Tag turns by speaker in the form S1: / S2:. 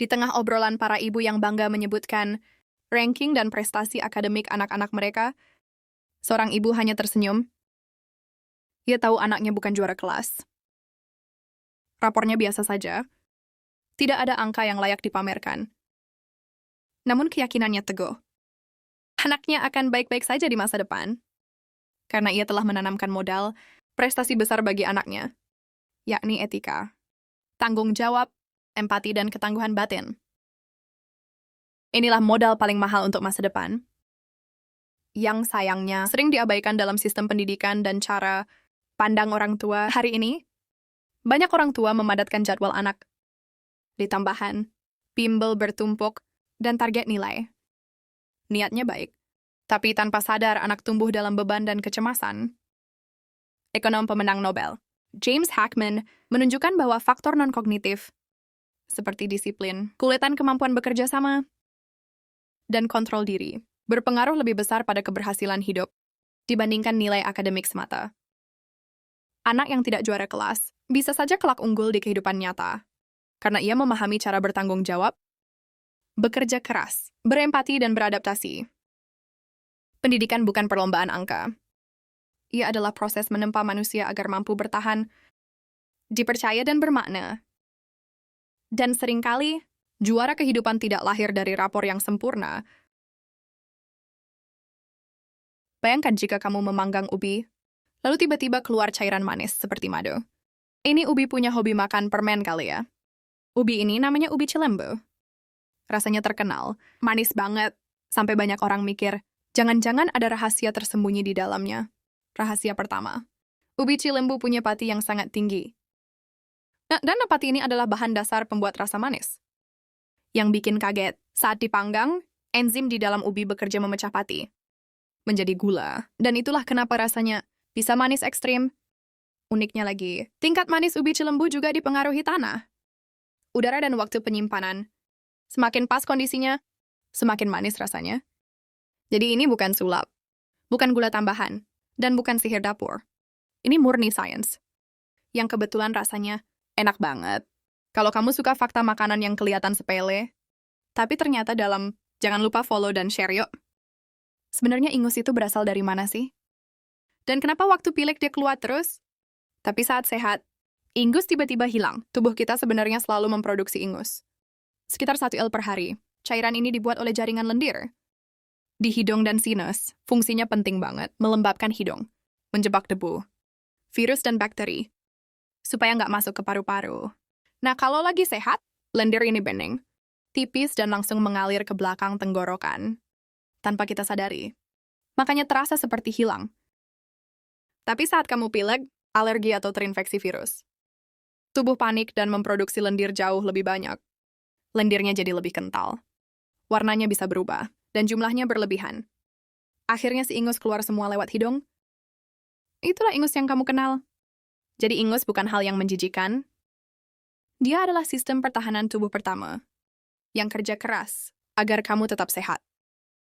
S1: Di tengah obrolan para ibu yang bangga menyebutkan ranking dan prestasi akademik anak-anak mereka, seorang ibu hanya tersenyum. Ia tahu anaknya bukan juara kelas. Rapornya biasa saja. Tidak ada angka yang layak dipamerkan. Namun keyakinannya teguh. Anaknya akan baik-baik saja di masa depan. Karena ia telah menanamkan modal prestasi besar bagi anaknya, yakni etika, tanggung jawab, empati, dan ketangguhan batin. Inilah modal paling mahal untuk masa depan, yang sayangnya sering diabaikan dalam sistem pendidikan dan cara pandang orang tua hari ini. Banyak orang tua memadatkan jadwal anak. Ditambahan, bimbel bertumpuk, dan target nilai. Niatnya baik, tapi tanpa sadar anak tumbuh dalam beban dan kecemasan. Ekonom pemenang Nobel, James Heckman, menunjukkan bahwa faktor non-kognitif, seperti disiplin, kulitan kemampuan bekerja sama, dan kontrol diri, berpengaruh lebih besar pada keberhasilan hidup dibandingkan nilai akademik semata. Anak yang tidak juara kelas bisa saja kelak unggul di kehidupan nyata, karena ia memahami cara bertanggung jawab, bekerja keras, berempati, dan beradaptasi. Pendidikan bukan perlombaan angka. Ia adalah proses menempa manusia agar mampu bertahan, dipercaya, dan bermakna. Dan seringkali, juara kehidupan tidak lahir dari rapor yang sempurna. Bayangkan jika kamu memanggang ubi, lalu tiba-tiba keluar cairan manis seperti madu. Ini ubi punya hobi makan permen kali ya. Ubi ini namanya ubi Cilembu. Rasanya terkenal, manis banget, sampai banyak orang mikir, jangan-jangan ada rahasia tersembunyi di dalamnya. Rahasia pertama, ubi Cilembu punya pati yang sangat tinggi. Dan pati ini adalah bahan dasar pembuat rasa manis. Yang bikin kaget, saat dipanggang, enzim di dalam ubi bekerja memecah pati menjadi gula. Dan itulah kenapa rasanya bisa manis ekstrim. Uniknya lagi, tingkat manis ubi Cilembu juga dipengaruhi tanah, udara, dan waktu penyimpanan. Semakin pas kondisinya, semakin manis rasanya. Jadi ini bukan sulap, bukan gula tambahan, dan bukan sihir dapur. Ini murni sains, yang kebetulan rasanya enak banget. Kalau kamu suka fakta makanan yang kelihatan sepele, tapi ternyata dalam, jangan lupa follow dan share yuk. Sebenarnya ingus itu berasal dari mana sih? Dan kenapa waktu pilek dia keluar terus? Tapi saat sehat, ingus tiba-tiba hilang. Tubuh kita sebenarnya selalu memproduksi ingus. Sekitar 1 L per hari. Cairan ini dibuat oleh jaringan lendir di hidung dan sinus. Fungsinya penting banget, melembabkan hidung, menjebak debu, virus, dan bakteri, supaya nggak masuk ke paru-paru. Nah, kalau lagi sehat, lendir ini bening, tipis, dan langsung mengalir ke belakang tenggorokan, tanpa kita sadari. Makanya terasa seperti hilang. Tapi saat kamu pilek, alergi atau terinfeksi virus, tubuh panik dan memproduksi lendir jauh lebih banyak. Lendirnya jadi lebih kental. Warnanya bisa berubah, dan jumlahnya berlebihan. Akhirnya si ingus keluar semua lewat hidung. Itulah ingus yang kamu kenal. Jadi ingus bukan hal yang menjijikan. Dia adalah sistem pertahanan tubuh pertama, yang kerja keras agar kamu tetap sehat.